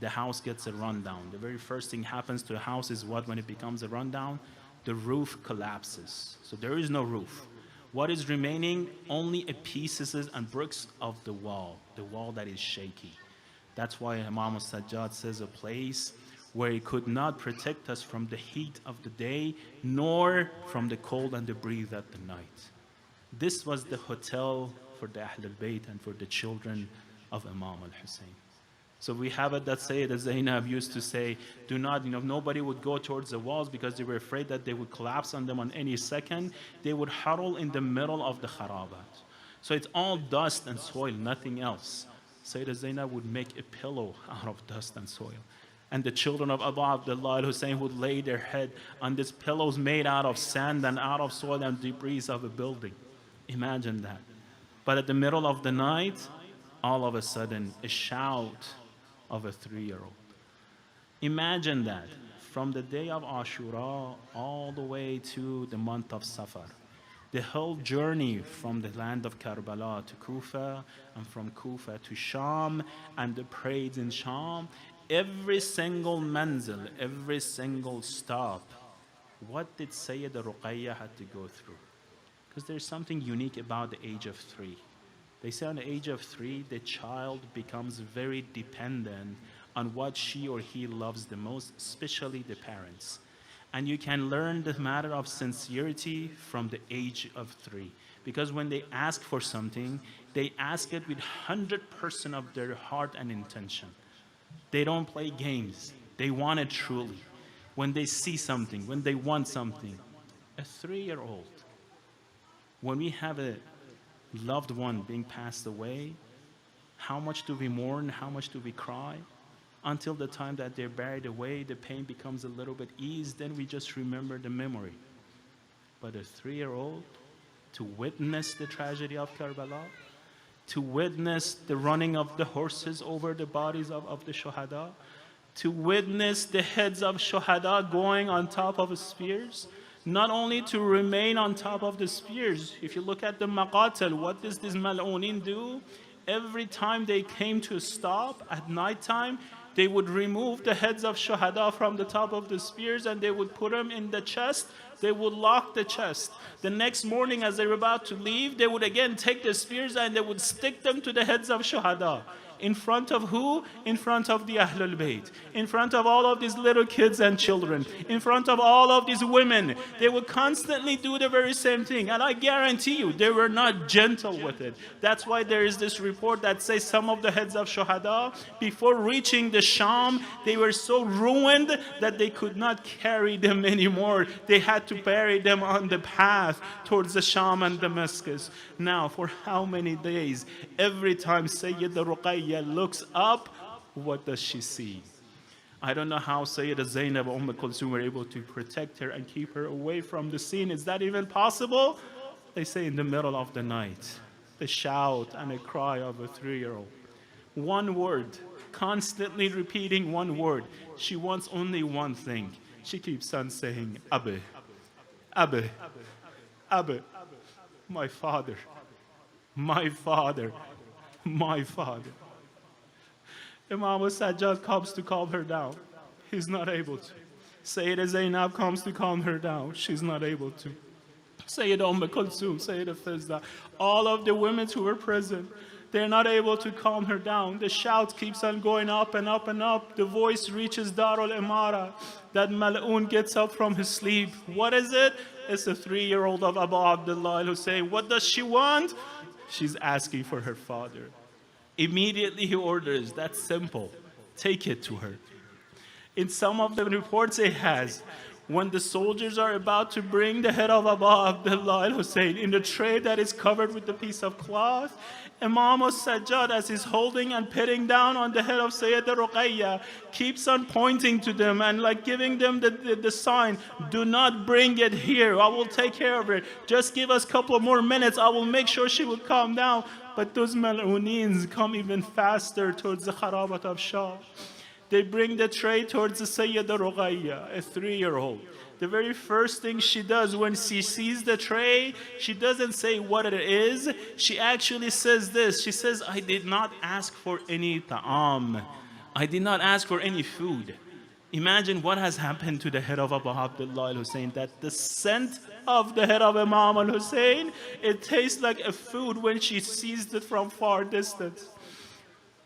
The house gets a rundown. The very first thing happens to a house is what? When it becomes a rundown, the roof collapses. So there is no roof. What is remaining? Only a pieces and bricks of the wall that is shaky. That's why Imam al-Sajjad says a place where it could not protect us from the heat of the day, nor from the cold and the breeze at the night. This was the hotel for the Ahl al-Bayt and for the children of Imam al-Hussein. So we have it that Sayyida Zainab used to say, do not, nobody would go towards the walls because they were afraid that they would collapse on them on any second. They would huddle in the middle of the kharabat. So it's all dust and soil, nothing else. Sayyida Zainab would make a pillow out of dust and soil. And the children of Abu Abdullah al-Hussein would lay their head on these pillows made out of sand and out of soil and debris of a building. Imagine that. But at the middle of the night, all of a sudden, a shout of a 3-year-old. Imagine that. From the day of Ashura all the way to the month of Safar. The whole journey from the land of Karbala to Kufa, and from Kufa to Sham, and the parades in Sham, every single manzil, every single stop, what did Sayyida Ruqayya had to go through? Because there's something unique about the age of 3. They say on the age of 3, the child becomes very dependent on what she or he loves the most, especially the parents. And you can learn the matter of sincerity from the age of 3. Because when they ask for something, they ask it with 100% of their heart and intention. They don't play games. They want it truly. When they see something, when they want something, a 3-year-old, When we have a loved one being passed away, how much do we mourn? How much do we cry? Until the time that they're buried away, the pain becomes a little bit eased, then we just remember the memory. But a 3-year-old, to witness the tragedy of Karbala, to witness the running of the horses over the bodies of the shuhada, to witness the heads of shuhada going on top of spears, not only to remain on top of the spears. If you look at the maqatil, what does this mal'unin do? Every time they came to stop at nighttime, they would remove the heads of shuhada from the top of the spears and they would put them in the chest. They would lock the chest. The next morning as they were about to leave, they would again take the spears and they would stick them to the heads of shuhada. In front of who? In front of the Ahlul Bayt. In front of all of these little kids and children. In front of all of these women. They would constantly do the very same thing. And I guarantee you, they were not gentle with it. That's why there is this report that says some of the heads of Shuhada, before reaching the Sham, they were so ruined that they could not carry them anymore. They had to bury them on the path towards the Sham and Damascus. Now, for how many days? Every time Sayyida Ruqayya looks up, what does she see? I don't know how Sayyida Zainab or Kulthum were able to protect her and keep her away from the scene. Is that even possible? They say in the middle of the night, the shout and a cry of a 3-year-old. One word, constantly repeating one word. She wants only one thing. She keeps on saying, Abi, Abi, Abi, my father, my father, my father. Imam Sajjad comes to calm her down. He's not able to. Sayyida Zainab comes to calm her down. She's not able to. Sayyida Kulthum, Sayyida Fizda, all of the women who were present, they're not able to calm her down. The shout keeps on going up and up and up. The voice reaches Darul Imara. That Mal'un gets up from his sleep. What is it? It's the 3-year-old of Abu Abdullah al-Hussein. What does she want? She's asking for her father. Immediately he orders, that's simple, take it to her. In some of the reports it has, when the soldiers are about to bring the head of Abu Abdullah al-Hussein in the tray that is covered with a piece of cloth, Imam al-Sajjad, as he's holding and pitting down on the head of Sayyida Ruqayya, keeps on pointing to them and like giving them the sign, do not bring it here, I will take care of it. Just give us a couple of more minutes, I will make sure she will calm down. But those mal'unins come even faster towards the kharabat of Shah. They bring the tray towards the Sayyida Ruqayya, a 3-year-old. The very first thing she does when she sees the tray, she doesn't say what it is. She actually says this. She says, I did not ask for any ta'am. I did not ask for any food. Imagine what has happened to the head of Abu Abdullah al-Hussein, that the scent of the head of Imam al-Hussein, it tastes like a food when she sees it from far distance.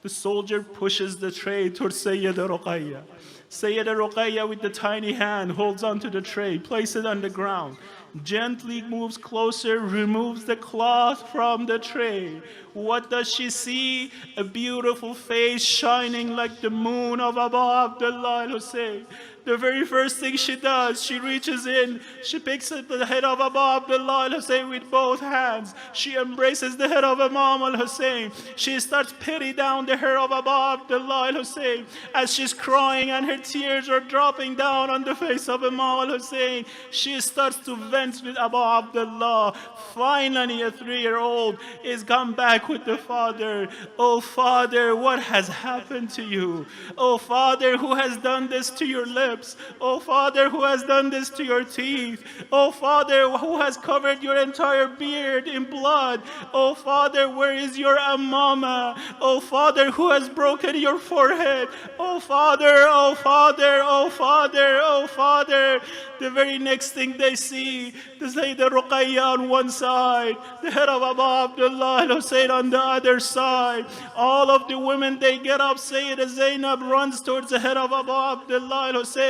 The soldier pushes the tray towards Sayyida Ruqayya. Sayyida Ruqayya with the tiny hand holds onto the tray, places it on the ground, gently moves closer, removes the cloth from the tray. What does she see? A beautiful face shining like the moon of Abu Abdullah al-Hussein. The very first thing she does, she reaches in, she picks up the head of Abu Abdullah al-Hussein with both hands. She embraces the head of Imam al-Hussein. She starts pitting down the hair of Abu Abdullah al-Hussein. As she's crying and her tears are dropping down on the face of Imam al-Hussein, she starts to vent with Abu Abdullah. Finally, a 3-year-old is come back with the father. Oh father, what has happened to you? Oh father, who has done this to your lips? Oh Father, who has done this to your teeth? Oh Father, who has covered your entire beard in blood? Oh Father, where is your Ammama? Oh Father, who has broken your forehead? Oh Father, oh Father, oh Father, oh Father. The very next thing they see, the Sayyida Ruqayya on one side, the head of Abu Abdullah al-Hussein on the other side. All of the women, they get up. Sayyida Zainab runs towards the head of Abu Abdullah al-Hussein.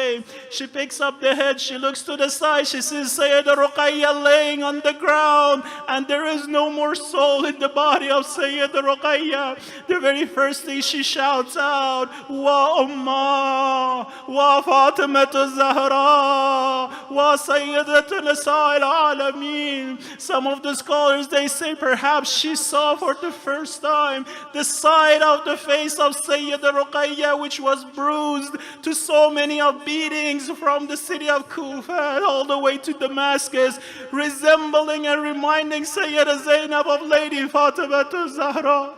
She picks up the head, she looks to the side, she sees Sayyida Ruqayya laying on the ground, and there is no more soul in the body of Sayyida Ruqayya. The very first thing she shouts out, Wa Ummah! وفاطمة الزهراء وسيدة نساء العالمين. Some of the scholars, they say perhaps she saw for the first time the side of the face of Sayyida Ruqayya, which was bruised to so many of beatings from the city of Kufa all the way to Damascus, resembling and reminding Sayyida Zainab of Lady Fatima Zahra.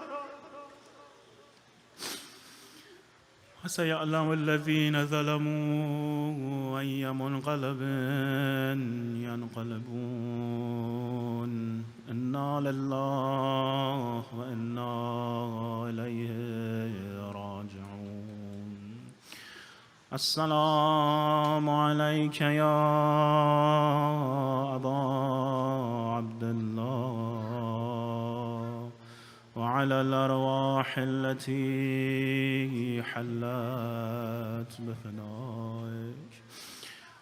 وسيعلم الذين ظلموا أي منقلب ينقلبون إنا لله وإنا إليه راجعون. السلام عليك يا أبا عبد الله وعلى الأرواح التي حلت بفنائك.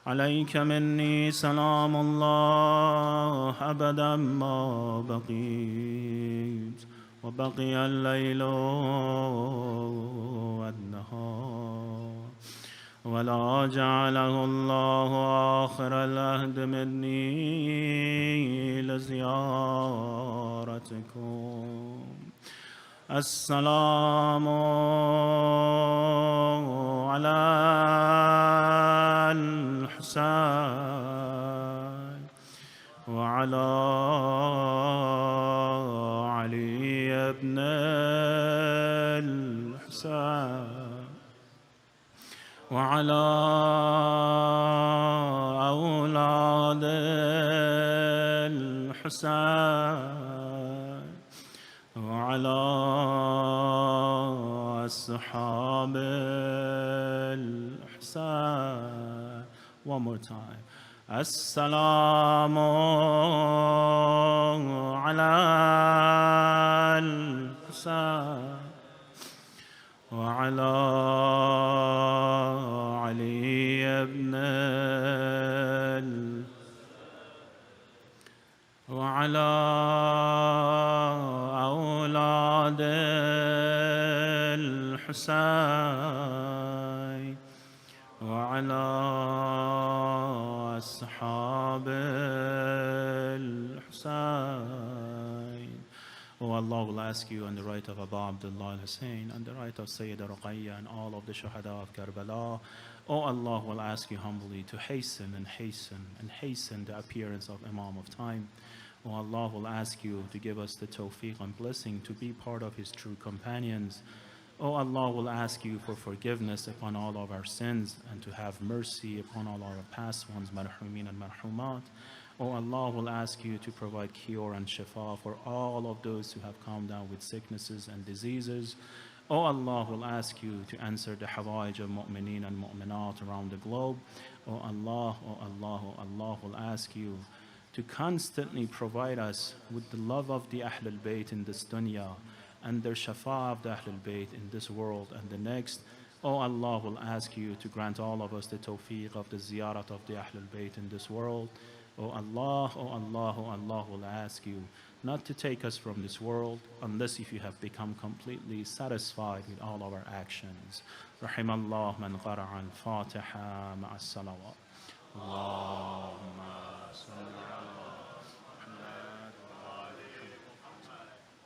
عليك مني سلام الله أبدا ما بقيت وبقي الليل والنهار، ولا جعله الله آخر العهد مني لزيارتكم. السلام على الحسين وعلى علي بن الحسين وعلى أولاد الحسين وعلى أصحاب الحسين. One more time. السلام على الحسين وعلى علي بن وعلى أولاد الحسين وعلى أصحاب الحسين. Oh Allah will ask you on the right of Abu Abdullah al-Hussein, on the right of Sayyida Ruqayya and all of the Shuhada of Karbala. Oh Allah will ask you humbly to hasten the appearance of Imam of Time. Oh Allah will ask you to give us the tawfiq and blessing to be part of his true companions. Oh Allah will ask you for forgiveness upon all of our sins and to have mercy upon all our past ones, marhumin and marhumat. Oh Allah will ask you to provide cure and shifa for all of those who have come down with sicknesses and diseases. Oh Allah will ask you to answer the hawaij of mu'mineen and mu'minat around the globe. Oh Allah, oh Allah, oh Allah will ask you to constantly provide us with the love of the Ahlul Bayt in this dunya and their shafa of the Ahlul Bayt in this world and the next. Oh Allah will ask you to grant all of us the tawfiq of the ziyarat of the Ahlul Bayt in this world. Oh Allah, oh Allah, oh Allah will ask you not to take us from this world unless if you have become completely satisfied with all of our actions. رحم الله من قرأ الفاتحة مع الصلوات. اللهم صل على